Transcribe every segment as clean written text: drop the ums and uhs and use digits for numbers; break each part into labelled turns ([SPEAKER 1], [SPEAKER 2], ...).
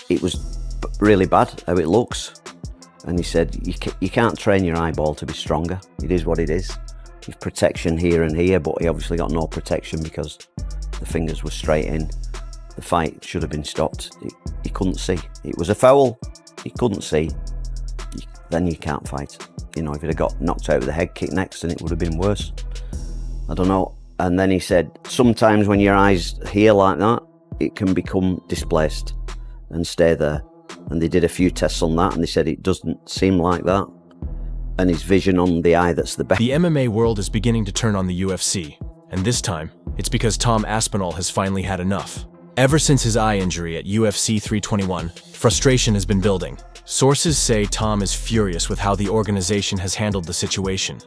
[SPEAKER 1] it was really bad how it looks. And he said, you can't train your eyeball to be stronger. It is what it is. There's protection here and here, but he obviously got no protection because the fingers were straight in. The fight should have been stopped. He couldn't see. It was a foul. He couldn't see. Then you can't fight. You know, if he'd have got knocked out with a head kick next, then it would have been worse. I don't know. And then he said, sometimes when your eyes here like that, it can become displaced and stay there. And they did a few tests on that, and they said it doesn't seem like that. And his vision on the eye, that's the best.
[SPEAKER 2] The MMA world is beginning to turn on the UFC, and this time, it's because Tom Aspinall has finally had enough. Ever since his eye injury at UFC 321, frustration has been building. Sources say Tom is furious with how the organization has handled the situation.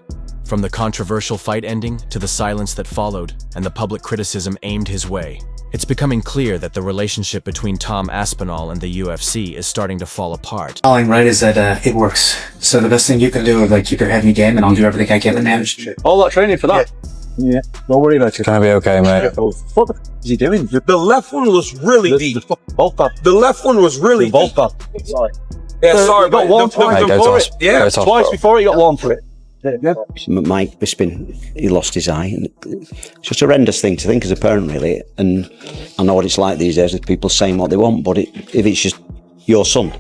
[SPEAKER 2] From the controversial fight ending to the silence that followed and the public criticism aimed his way, it's becoming clear that the relationship between Tom Aspinall and the UFC is starting to fall apart.
[SPEAKER 3] All I'm right is that it works. So the best thing you can do is like keep your head in the game, and I'll do everything I can to manage it.
[SPEAKER 4] All that training for that? Yeah. Don't worry about it.
[SPEAKER 5] Trying to be okay, mate.
[SPEAKER 4] What the f is he doing?
[SPEAKER 6] The left one was really deep.
[SPEAKER 4] Both up.
[SPEAKER 6] The left one was really
[SPEAKER 4] Both
[SPEAKER 6] deep.
[SPEAKER 4] up. Sorry.
[SPEAKER 6] Yeah, sorry,
[SPEAKER 4] You got
[SPEAKER 6] but
[SPEAKER 4] one twice
[SPEAKER 5] Hey, go
[SPEAKER 4] before
[SPEAKER 5] toss.
[SPEAKER 4] it.
[SPEAKER 6] Yeah,
[SPEAKER 5] Go toss,
[SPEAKER 4] Twice
[SPEAKER 5] bro.
[SPEAKER 4] before he got one for it. Yeah.
[SPEAKER 1] Mike Bisping, he lost his eye. And it's just a horrendous thing to think as a parent, really. And I know what it's like these days with people saying what they want, but if it's just your son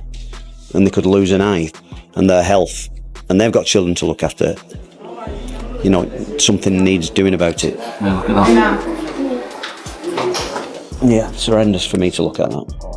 [SPEAKER 1] and they could lose an eye and their health, and they've got children to look after, you know, something needs doing about it. Yeah, it's horrendous for me to look at that.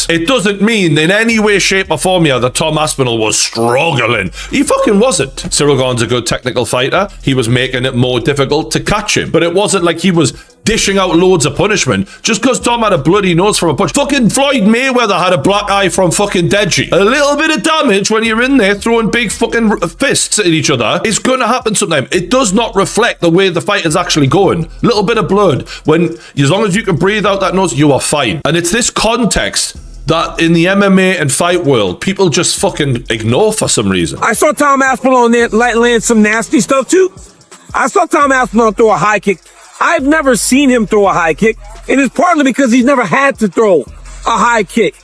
[SPEAKER 7] It doesn't mean in any way, shape or form here that Tom Aspinall was struggling. He fucking wasn't. Ciryl Gane's a good technical fighter. He was making it more difficult to catch him. But it wasn't like he was dishing out loads of punishment just because Tom had a bloody nose from a punch. Fucking Floyd Mayweather had a black eye from fucking Deji. A little bit of damage when you're in there throwing big fucking fists at each other is going to happen sometime. It does not reflect the way the fight is actually going. Little bit of blood. When, as long as you can breathe out that nose, you are fine. And it's this context that in the MMA and fight world, people just fucking ignore for some reason.
[SPEAKER 6] I saw Tom Aspinall on there land some nasty stuff too. I saw Tom Aspinall throw a high kick. I've never seen him throw a high kick, and it's partly because he's never had to throw a high kick.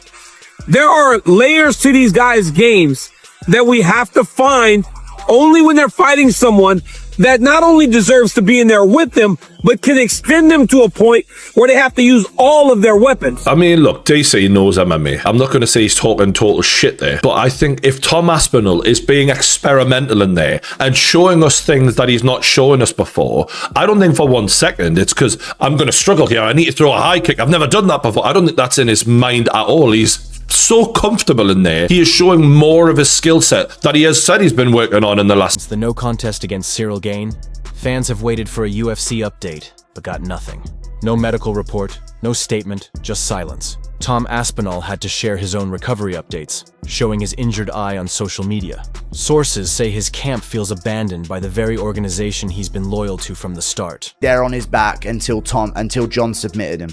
[SPEAKER 6] There are layers to these guys' games that we have to find only when they're fighting someone that not only deserves to be in there with them, but can extend them to a point where they have to use all of their weapons.
[SPEAKER 7] I mean, look, DC knows MMA. I'm not going to say he's talking total shit there, but I think if Tom Aspinall is being experimental in there and showing us things that he's not showing us before, I don't think for 1 second it's because I'm going to struggle here. I need to throw a high kick. I've never done that before. I don't think that's in his mind at all. He's so comfortable in there. He is showing more of his skill set that he has said he's been working on in the last.
[SPEAKER 2] Since the no contest against Ciryl Gane, fans have waited for a UFC update, but got nothing. No medical report, no statement, just silence. Tom Aspinall had to share his own recovery updates, showing his injured eye on social media. Sources say his camp feels abandoned by the very organization he's been loyal to from the start.
[SPEAKER 8] There on his back until John submitted him.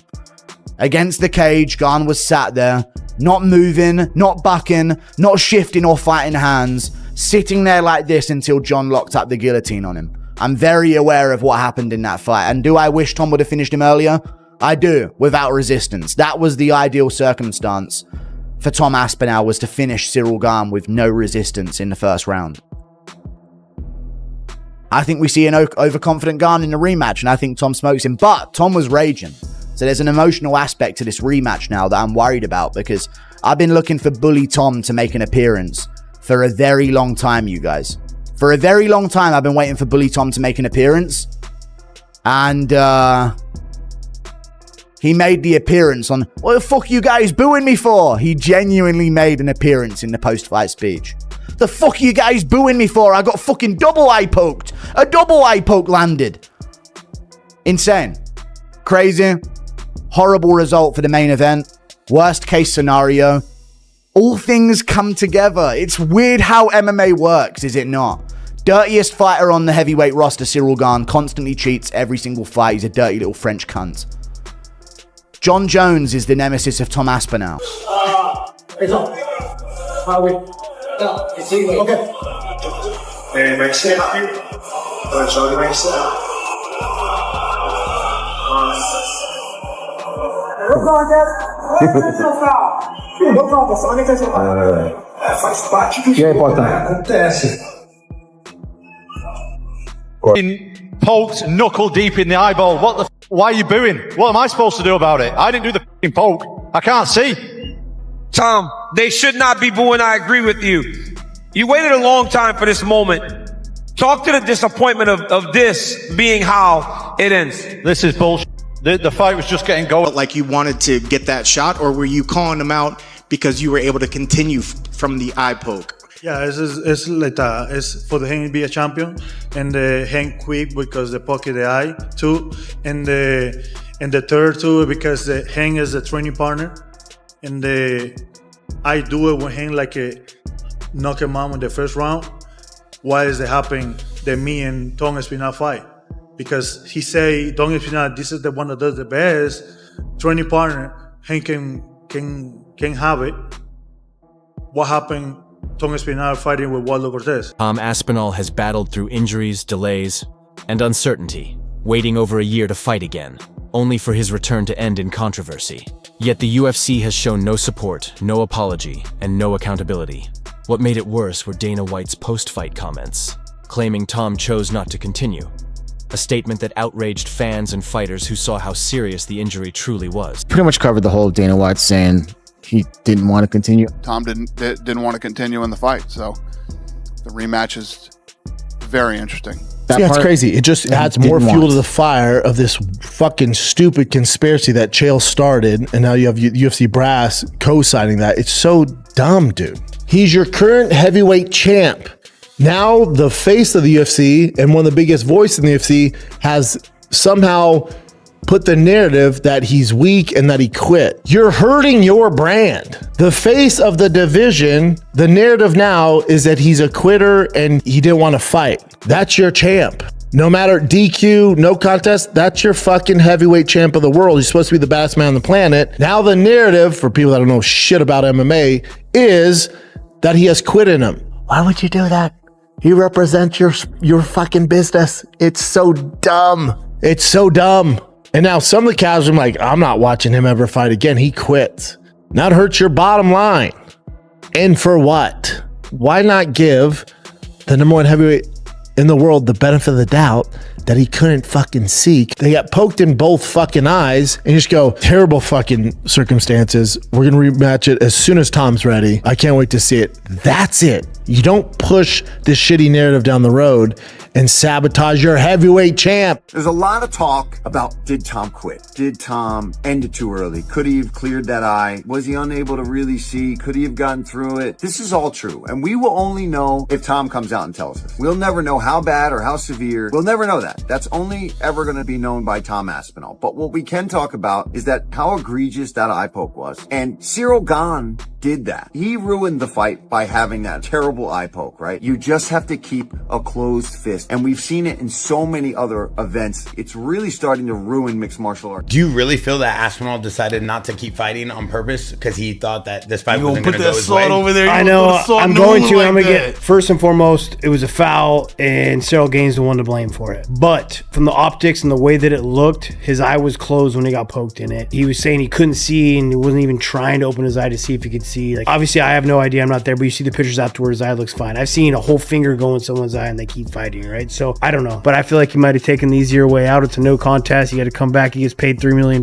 [SPEAKER 8] Against the cage, Gane was sat there, not moving, not bucking, not shifting or fighting hands, sitting there like this until John locked up the guillotine on him. I'm very aware of what happened in that fight, and do I wish Tom would have finished him earlier? I do, without resistance. That was the ideal circumstance for Tom Aspinall, was to finish Ciryl Gane with no resistance in the first round. I think we see an overconfident Gane in the rematch, and I think Tom smokes him, but Tom was raging. So there's an emotional aspect to this rematch now that I'm worried about, because I've been looking for Bully Tom to make an appearance for a very long time, you guys. For a very long time, I've been waiting for Bully Tom to make an appearance. And he made the appearance on, what the fuck you guys booing me for? He genuinely made an appearance in the post-fight speech. The fuck you guys booing me for? I got fucking double eye poked. A double eye poke landed. Insane. Crazy. Horrible result for the main event. Worst case scenario. All things come together. It's weird how MMA works, is it not? Dirtiest fighter on the heavyweight roster, Ciryl Gane, constantly cheats every single fight. He's a dirty little French cunt. John Jones is the nemesis of Tom Aspinall.
[SPEAKER 3] It's on. How we? It's easy. Okay.
[SPEAKER 9] Makes it. Shoulder makes it.
[SPEAKER 4] E aí, Portão?
[SPEAKER 5] Been poked knuckle deep in the eyeball. What the? Why are you booing? What am I supposed to do about it? I didn't do the f***ing poke. I can't see.
[SPEAKER 6] Tom, they should not be booing. I agree with you. You waited a long time for this moment. Talk to the disappointment of this being how it ends.
[SPEAKER 5] This is bullshit. The fight was just getting going.
[SPEAKER 10] Like you wanted to get that shot, or were you calling him out because you were able to continue from the eye poke?
[SPEAKER 11] Yeah, it's like it's for the him to be a champion, and the hang quick because the pocket the eye too, and the third too because the hang is the training partner, and I do it with him like a knock him out in the first round. Why is it happening that me and Tom Aspinall fight? Because he say Tom Aspinall, this is the one that does the best training partner. Hank can have it. What happened? Tom Aspinall fighting with Waldo Cortez.
[SPEAKER 2] Tom Aspinall has battled through injuries, delays, and uncertainty, waiting over a year to fight again, only for his return to end in controversy. Yet the UFC has shown no support, no apology, and no accountability. What made it worse were Dana White's post-fight comments, claiming Tom chose not to continue. A statement that outraged fans and fighters who saw how serious the injury truly was.
[SPEAKER 12] Pretty much covered the whole Dana White saying he didn't want to continue.
[SPEAKER 13] Tom didn't want to continue in the fight, so the rematch is very interesting.
[SPEAKER 14] Yeah, it's crazy. It just adds more fuel to the fire of this fucking stupid conspiracy that Chael started, and now you have UFC brass co-signing that. It's so dumb, dude. He's your current heavyweight champ. Now the face of the UFC and one of the biggest voices in the UFC has somehow put the narrative that he's weak and that he quit. You're hurting your brand. The face of the division, the narrative now is that he's a quitter and he didn't want to fight. That's your champ. No matter DQ, no contest, that's your fucking heavyweight champ of the world. He's supposed to be the best man on the planet. Now the narrative, for people that don't know shit about MMA, is that he has quit in him. Why would you do that? He represents your fucking business. It's so dumb. It's so dumb. And now some of the casuals are like, I'm not watching him ever fight again. He quits. Now it hurts your bottom line. And for what? Why not give the number one heavyweight in the world the benefit of the doubt that he couldn't fucking see? They got poked in both fucking eyes and you just go, terrible fucking circumstances. We're going to rematch it as soon as Tom's ready. I can't wait to see it. That's it. You don't push this shitty narrative down the road and sabotage your heavyweight champ.
[SPEAKER 15] There's a lot of talk about, did Tom quit? Did Tom end it too early? Could he have cleared that eye? Was he unable to really see? Could he have gotten through it? This is all true. And we will only know if Tom comes out and tells us. We'll never know how bad or how severe. We'll never know that. That's only ever going to be known by Tom Aspinall. But what we can talk about is that how egregious that eye poke was. And Ciryl Gane did that. He ruined the fight by having that terrible eye poke, right? You just have to keep a closed fist. And we've seen it in so many other events. It's really starting to ruin mixed martial arts.
[SPEAKER 16] Do you really feel that Aspinall decided not to keep fighting on purpose because he thought that this fight wasn't going to go his way?
[SPEAKER 17] Over there. I know. I'm going to. I'm going to get, first and foremost, it was a foul, and Ciryl Gane's the one to blame for it. But from the optics and the way that it looked, his eye was closed when he got poked in it. He was saying he couldn't see, and he wasn't even trying to open his eye to see if he could see. Like, obviously, I have no idea. I'm not there, but you see the pictures afterwards, his eye looks fine. I've seen a whole finger go in someone's eye, and they keep fighting, right? So I don't know, but I feel like he might have taken the easier way out. It's a no contest. You got to come back. He gets paid $3 million.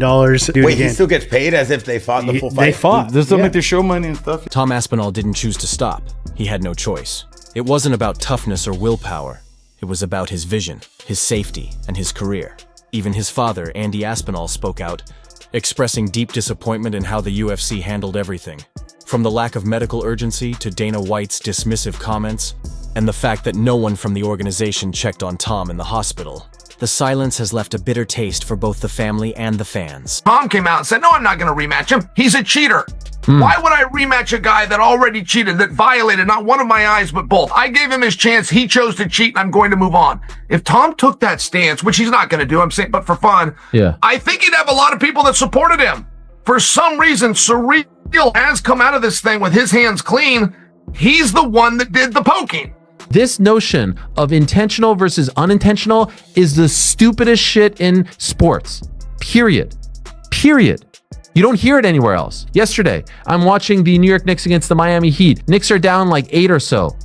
[SPEAKER 16] Wait, he still gets paid as if they fought the full fight?
[SPEAKER 17] They fought.
[SPEAKER 11] They still make their show money and stuff.
[SPEAKER 2] Tom Aspinall didn't choose to stop. He had no choice. It wasn't about toughness or willpower. It was about his vision, his safety, and his career. Even his father, Andy Aspinall, spoke out, expressing deep disappointment in how the UFC handled everything. From the lack of medical urgency to Dana White's dismissive comments, and the fact that no one from the organization checked on Tom in the hospital. The silence has left a bitter taste for both the family and the fans.
[SPEAKER 18] Tom came out and said, no, I'm not going to rematch him. He's a cheater. Why would I rematch a guy that already cheated, that violated not one of my eyes, but both? I gave him his chance. He chose to cheat, and I'm going to move on. If Tom took that stance, which he's not going to do, I'm saying, but for fun, I think he'd have a lot of people that supported him. For some reason, Ciryl has come out of this thing with his hands clean. He's the one that did the poking.
[SPEAKER 19] This notion of intentional versus unintentional is the stupidest shit in sports. Period. Period. You don't hear it anywhere else. Yesterday, I'm watching the New York Knicks against the Miami Heat. Knicks are down like 8 or so.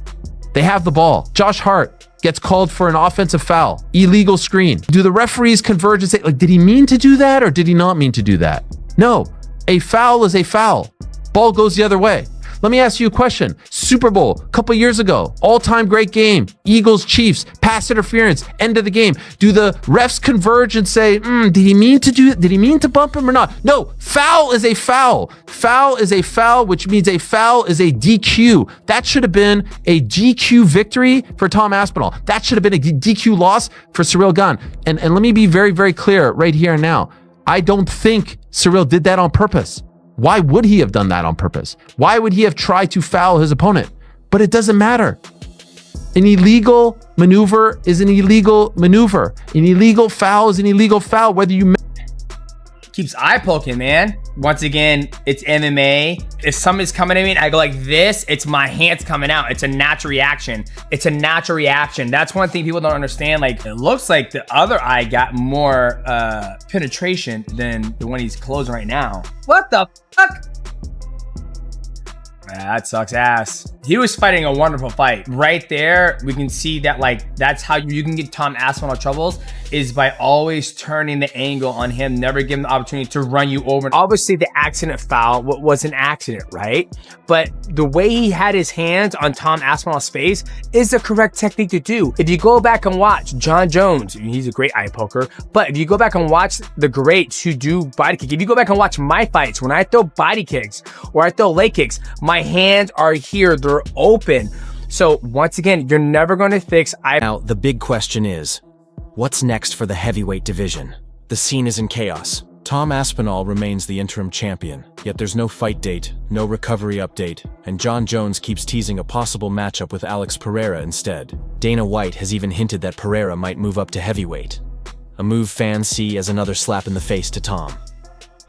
[SPEAKER 19] They have the ball. Josh Hart gets called for an offensive foul, illegal screen. Do the referees converge and say, like, did he mean to do that or did he not mean to do that? No, a foul is a foul. Ball goes the other way. Let me ask you a question. Super Bowl, a couple years ago, all-time great game. Eagles, Chiefs, pass interference, end of the game. Do the refs converge and say, did he mean to do it? Did he mean to bump him or not? No, foul is a foul. Foul is a foul, which means a foul is a DQ. That should have been a DQ victory for Tom Aspinall. That should have been a DQ loss for Ciryl Gane. And let me be very, very clear right here and now. I don't think Ciryl did that on purpose. Why would he have done that on purpose? Why would he have tried to foul his opponent? But it doesn't matter. An illegal maneuver is an illegal maneuver. An illegal foul is an illegal foul, whether you...
[SPEAKER 20] Keeps eye poking, man. Once again, it's MMA. If somebody's coming at me and I go like this, it's my hands coming out. It's a natural reaction. It's a natural reaction. That's one thing people don't understand. Like, it looks like the other eye got more penetration than the one he's closing right now. What the fuck? That sucks ass. He was fighting a wonderful fight. Right there, we can see that, like, that's how you can get Tom Aspinall troubles, is by always turning the angle on him, never giving the opportunity to run you over. Obviously, the accident foul was an accident, right? But the way he had his hands on Tom Aspinall's face is the correct technique to do. If you go back and watch John Jones, he's a great eye poker, but if you go back and watch the greats who do body kick, if you go back and watch my fights, when I throw body kicks or I throw leg kicks, my hands are here, they're open. So once again, you're never going to fix
[SPEAKER 2] Now, the big question is, what's next for the heavyweight division? The scene is in chaos. Tom Aspinall remains the interim champion, yet there's no fight date, no recovery update, and John Jones keeps teasing a possible matchup with Alex Pereira instead. Dana White has even hinted that Pereira might move up to heavyweight, a move fans see as another slap in the face to Tom.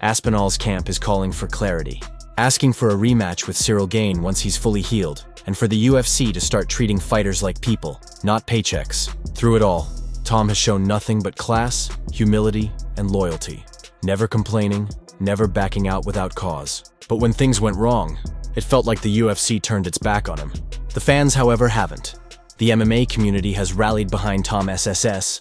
[SPEAKER 2] Aspinall's camp is calling for clarity, asking for a rematch with Ciryl Gane once he's fully healed, and for the UFC to start treating fighters like people, not paychecks. Through it all, Tom has shown nothing but class, humility, and loyalty. Never complaining, never backing out without cause. But when things went wrong, it felt like the UFC turned its back on him. The fans, however, haven't. The MMA community has rallied behind Tom SSS,